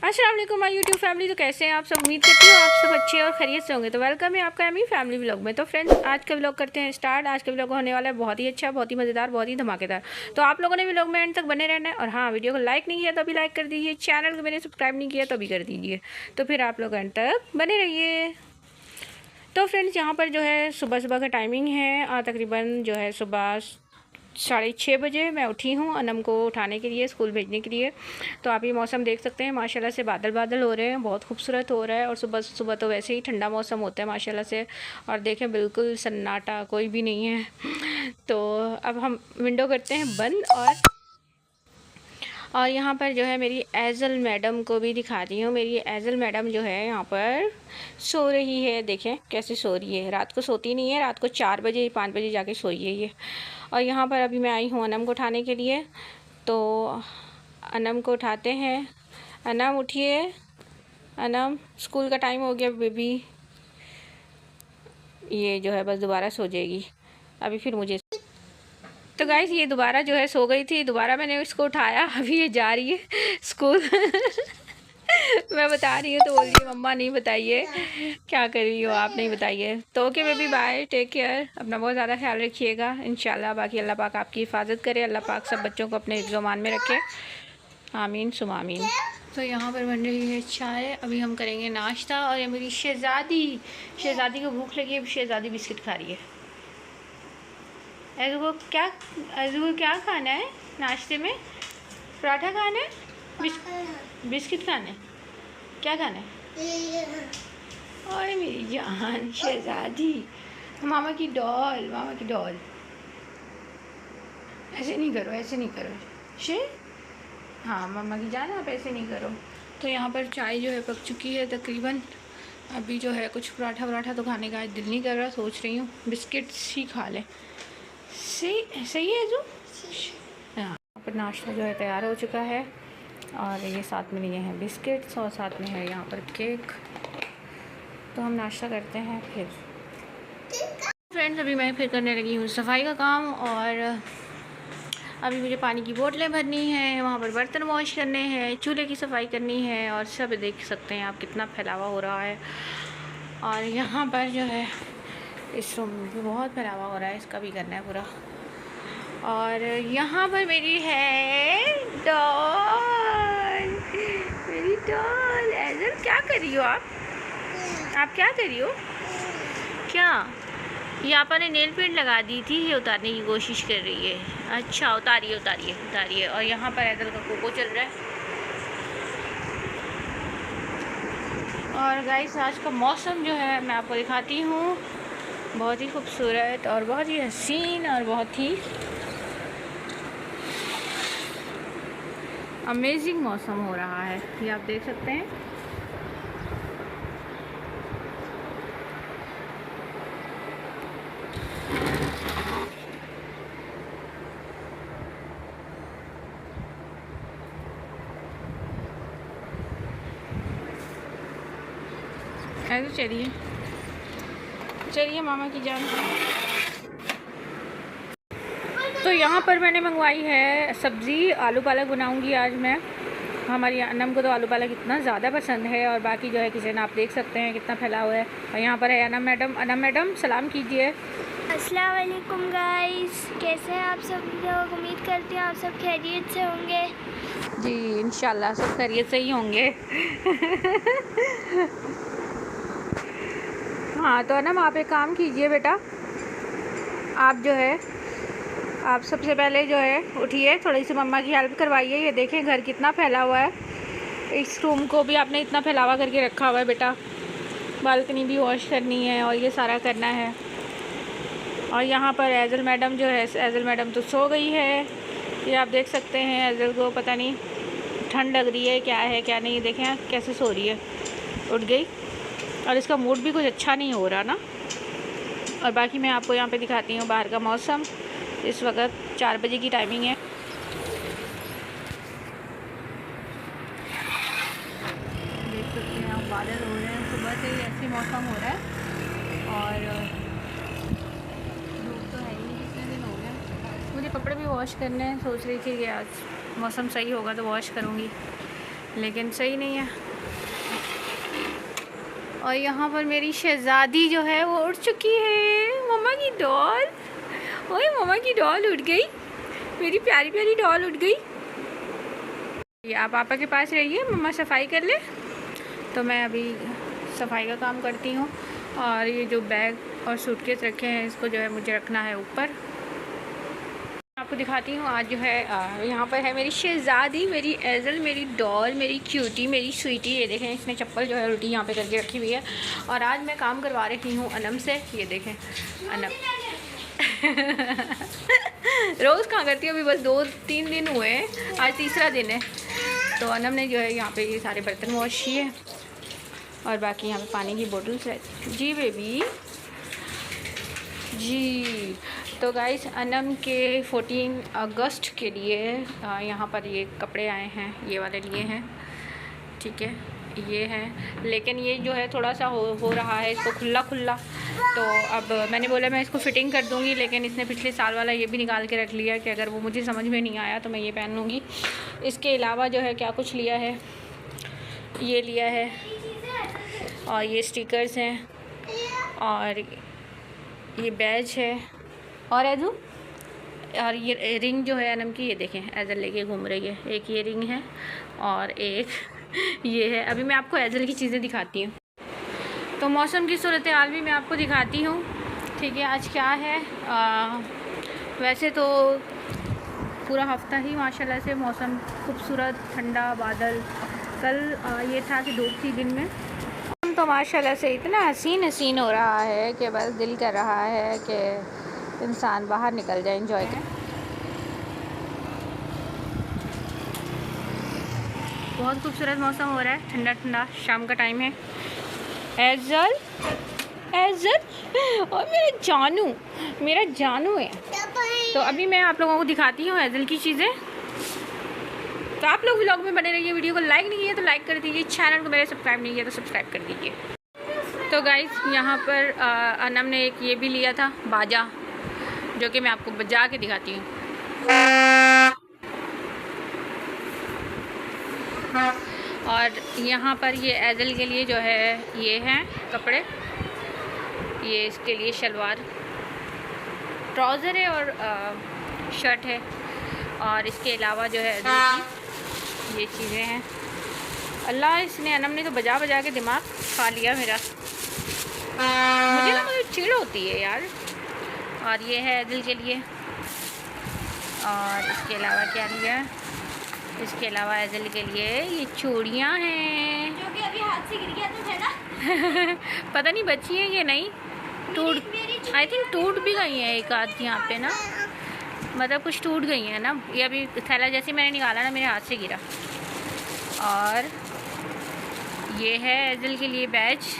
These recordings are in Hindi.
अस्सलाम वालेकुम माय यूट्यूब फैमिली। तो कैसे हैं आप सब? उम्मीद करती हूँ आप सब अच्छे और खैरियत से होंगे। तो वेलकम है आपका एमी फैमिली व्लॉग में। तो फ्रेंड्स, आज का व्लॉग करते हैं स्टार्ट। आज का व्लॉग होने वाला है बहुत ही अच्छा, बहुत ही मज़ेदार, बहुत ही धमाकेदार। तो आप लोगों ने व्लॉग में एंड तक बने रहना है। और हाँ, वीडियो को लाइक नहीं किया तो अभी लाइक कर दीजिए, चैनल को मैंने सब्सक्राइब नहीं किया तो अभी कर दीजिए। तो फिर आप लोग एंड तक बने रहिए। तो फ्रेंड्स, यहाँ पर जो है सुबह सुबह का टाइमिंग है और तकरीबन जो है सुबह 6:30 बजे मैं उठी हूँ अनम को उठाने के लिए, स्कूल भेजने के लिए। तो आप ये मौसम देख सकते हैं, माशाल्लाह से बादल बादल हो रहे हैं, बहुत खूबसूरत हो रहा है। और सुबह सुबह तो वैसे ही ठंडा मौसम होता है माशाल्लाह से। और देखें बिल्कुल सन्नाटा, कोई भी नहीं है। तो अब हम विंडो करते हैं बंद। और यहाँ पर जो है मेरी एज़ल मैडम को भी दिखाती हूँ। मेरी एज़ल मैडम जो है यहाँ पर सो रही है। देखें कैसे सो रही है, रात को सोती नहीं है, रात को 4 बजे 5 बजे जाके सोई है ये। और यहाँ पर अभी मैं आई हूँ अनम को उठाने के लिए। तो अनम को उठाते हैं। अनम उठिए, अनम स्कूल का टाइम हो गया बेबी। ये जो है बस दोबारा सो जाएगी अभी, फिर मुझे। तो गाइस, ये दोबारा जो है सो गई थी, दोबारा मैंने इसको उठाया, अभी ये जा रही है स्कूल। मैं बता रही हूँ तो बोल रही है मम्मा नहीं बताइए, क्या कर रही हो आप, नहीं बताइए। तो okay baby, bye, take care, अपना बहुत ज़्यादा ख्याल रखिएगा इंशाल्लाह। बाकी अल्लाह पाक आपकी हिफाजत करे, अल्लाह पाक सब बच्चों को अपने हिफ्ज़-ओ-मान में रखे, आमीन सुम आमीन। तो यहाँ पर बन रही है चाय, अभी हम करेंगे नाश्ता। और ये मेरी शहज़ादी को भूख लगी है, शहज़ादी बिस्किट खा रही है। ऐज़ू को क्या खाना है नाश्ते में? पराठा खाना है, बिस्किट खाना है, क्या खाना है? और मेरी जान शहज़ादी, मामा की डॉल, मामा की डॉल। ऐसे नहीं करो, ऐसे नहीं करो शे। हाँ मामा की जान, आप ऐसे नहीं करो। तो यहाँ पर चाय जो है पक चुकी है तकरीबन। अभी जो है कुछ पराठा तो खाने का आज दिल नहीं कर रहा, सोच रही हूँ बिस्किट्स ही खा लें। सही है जो। हाँ, यहाँ पर नाश्ता जो है तैयार हो चुका है। और ये साथ में लिए हैं बिस्किट्स और साथ में है यहाँ पर केक। तो हम नाश्ता करते हैं फिर। फ्रेंड्स, अभी मैं फिर करने लगी हूँ सफाई का काम। और अभी मुझे पानी की बोतलें भरनी है, वहाँ पर बर्तन वॉश करने हैं, चूल्हे की सफाई करनी है। और सब देख सकते हैं आप कितना फैलावा हो रहा है। और यहाँ पर जो है इस रूम में भी बहुत फैलावा हो रहा है, इसका भी करना है पूरा। और यहाँ पर मेरी है डॉल, मेरी डॉल एज़ल। क्या कर रही हो आप क्या कर रही हो? क्या ये आपा ने नेल पेंट लगा दी थी, ये उतारने की कोशिश कर रही है। अच्छा, उतारिए। और यहाँ पर एज़ल का कोको चल रहा है। और गाइस, आज का मौसम जो है मैं आपको दिखाती हूँ, बहुत ही खूबसूरत और बहुत ही हसीन और बहुत ही अमेजिंग मौसम हो रहा है, ये आप देख सकते हैं। ऐसे चलिए मामा की जान। तो यहाँ पर मैंने मंगवाई है सब्ज़ी, आलू पालक बनाऊँगी आज मैं। हमारी अनम को तो आलू पालक इतना ज़्यादा पसंद है। और बाकी जो है किचन आप देख सकते हैं कितना फैला हुआ है। और यहाँ पर है अनम मैडम सलाम कीजिए। अस्सलाम वालेकुम गाइस, कैसे हैं आप सब लोग? उम्मीद करती हूँ आप सब खैरियत से होंगे। जी इंशाल्लाह सब खैरियत से ही होंगे। हाँ तो अनम, आप एक काम कीजिए बेटा, आप सबसे पहले जो है उठिए, थोड़ी सी मम्मा की हेल्प करवाइए। ये देखें घर कितना फैला हुआ है, इस रूम को भी आपने इतना फैलावा करके रखा हुआ है बेटा। बालकनी भी वॉश करनी है और ये सारा करना है। और यहाँ पर एज़ल मैडम जो है, एज़ल मैडम तो सो गई है, ये आप देख सकते हैं। एज़ल को पता नहीं ठंड लग रही है क्या है क्या नहीं, देखें कैसे सो रही है, उठ गई। और इसका मूड भी कुछ अच्छा नहीं हो रहा ना। और बाकी मैं आपको यहाँ पे दिखाती हूँ बाहर का मौसम। इस वक्त 4 बजे की टाइमिंग है। बादल हो रहे हैं, सुबह से ही ऐसे मौसम हो रहा है और धूप तो है ही नहीं, कितने दिन हो गए। मुझे कपड़े भी वॉश करने हैं, सोच रही थी कि आज मौसम सही होगा तो वॉश करूँगी, लेकिन सही नहीं है। और यहाँ पर मेरी शहज़ादी जो है वो उठ चुकी है। मम्मा की डॉल, ओए मम्मा की डॉल उठ गई, मेरी प्यारी प्यारी डॉल उठ गई। ये आप पापा के पास रहिए, मम्मा सफाई कर ले। तो मैं अभी सफाई का काम करती हूँ। और ये जो बैग और सूटकेस रखे हैं इसको जो है मुझे रखना है ऊपर। आपको दिखाती हूँ आज जो है यहाँ पर है मेरी शहज़ादी, मेरी एज़ल, मेरी डॉल, मेरी क्यूटी, मेरी स्वीटी। ये देखें, इसने चप्पल जो है उल्टी यहाँ पे करके रखी हुई है। और आज मैं काम करवा रही हूँ अनम से। ये देखें अनम रोज़ कहाँ करती हूँ, अभी बस 2-3 दिन हुए हैं, आज तीसरा दिन है। तो अनम ने जो है यहाँ पे ये सारे बर्तन वॉश किए और बाकी यहाँ पे पानी की बोतल्स है। जी बेबी जी। तो गाइस अनम के 14 अगस्त के लिए यहाँ पर ये कपड़े आए हैं, ये वाले लिए हैं, ठीक है, ये हैं। लेकिन ये जो है थोड़ा सा हो रहा है इसको खुला खुला, तो अब मैंने बोला मैं इसको फ़िटिंग कर दूँगी, लेकिन इसने पिछले साल वाला ये भी निकाल के रख लिया कि अगर वो मुझे समझ में नहीं आया तो मैं ये पहन लूँगी। इसके अलावा जो है क्या कुछ लिया है, ये लिया है और ये स्टिकर्स हैं और ये बैज है और एजू, और ये रिंग जो है अनम की, ये देखें एजल लेके घूम रही है। एक ये रिंग है और एक ये है। अभी मैं आपको एजल की चीज़ें दिखाती हूँ। तो मौसम की सूरत हाल भी मैं आपको दिखाती हूँ, ठीक है। आज क्या है, वैसे तो पूरा हफ्ता ही माशाल्लाह से मौसम खूबसूरत, ठंडा, बादल। कल ये था कि धूप थी दिन में, तो माशाल्लाह से इतना हसीन हो रहा है कि बस दिल कर रहा है कि इंसान बाहर निकल जाए, एंजॉय करें। बहुत खूबसूरत मौसम हो रहा है, ठंडा ठंडा, शाम का टाइम है। एज़ल एज़ल और मेरा जानू है। तो अभी मैं आप लोगों को दिखाती हूँ एज़ल की चीज़ें। तो आप लोग व्लॉग में बने रहिए। वीडियो को लाइक नहीं किया तो लाइक कर दीजिए, चैनल को मेरे सब्सक्राइब नहीं किया तो सब्सक्राइब कर दीजिए। तो गाइस यहाँ पर अनम ने एक ये भी लिया था बाजा, जो कि मैं आपको बजा के दिखाती हूँ। और यहाँ पर ये एज़ल के लिए जो है ये हैं कपड़े, ये इसके लिए शलवार, ट्राउज़र है और शर्ट है। और इसके अलावा जो है एज़ल की ये चीज़ें हैं। अल्लाह, इसने अनम ने तो बजा बजा के दिमाग खा लिया मेरा। मुझे ना मुझे चिढ़ होती है यार। और ये है एज़ल के लिए। और इसके अलावा क्या लिया, इसके अलावा एज़ल के लिए ये चूड़ियाँ हैं, जो कि अभी हाथ से गिर गया तो है ना पता नहीं बची है कि नहीं, टूट, आई थिंक टूट भी गई हैं एक आध यहाँ पे ना, मतलब कुछ टूट गई है ना। ये अभी थैला जैसे मैंने निकाला ना मेरे हाथ से गिरा। और ये है एज़ल के लिए बैज।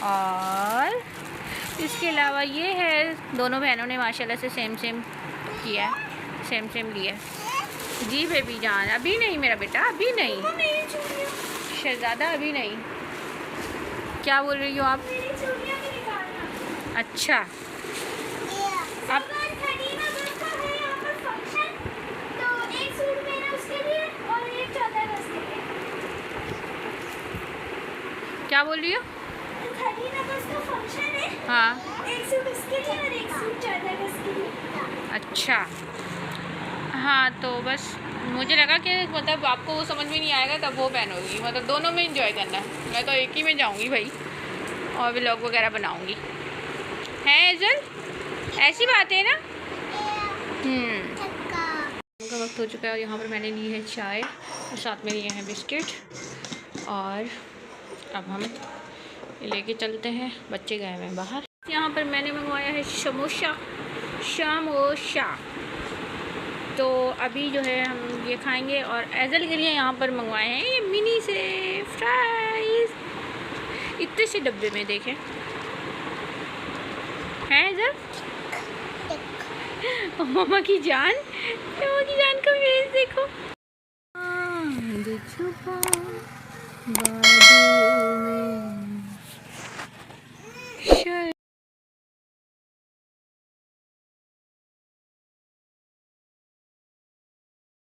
और इसके अलावा ये है, दोनों बहनों ने माशाल्लाह से सेम किया, सेम लिया। जी बेबी जान, अभी नहीं मेरा बेटा, अभी नहीं शहज़ादा, अभी नहीं। क्या बोल रही हो आप? अच्छा, आप क्या बोल रही हो? 13 अगस्त का फंक्शन है। हाँ, एक सूट उसके लिए और एक सूट 14 अगस्त के लिए। अच्छा, हाँ। तो बस मुझे लगा कि मतलब आपको वो समझ में नहीं आएगा तब वो पहनोगी, मतलब दोनों में इंजॉय करना है। मैं तो एक ही में जाऊंगी भाई और व्लॉग वगैरह बनाऊंगी। है एज़ल, ऐसी बात है ना। का वक्त हो चुका है और यहाँ पर मैंने ली है चाय और साथ में लिए हैं बिस्किट। और अब हम लेके चलते हैं, बच्चे गए हैं बाहर। यहाँ पर मैंने मंगवाया है समोसा। तो अभी जो है हम ये खाएंगे। और एज़ल के लिए यहाँ पर मंगवाए हैं ये मिनी से फ्राइज़, इतने से डब्बे में देखें हैं एज़ल। मामा की जान का फेस देखो। बादल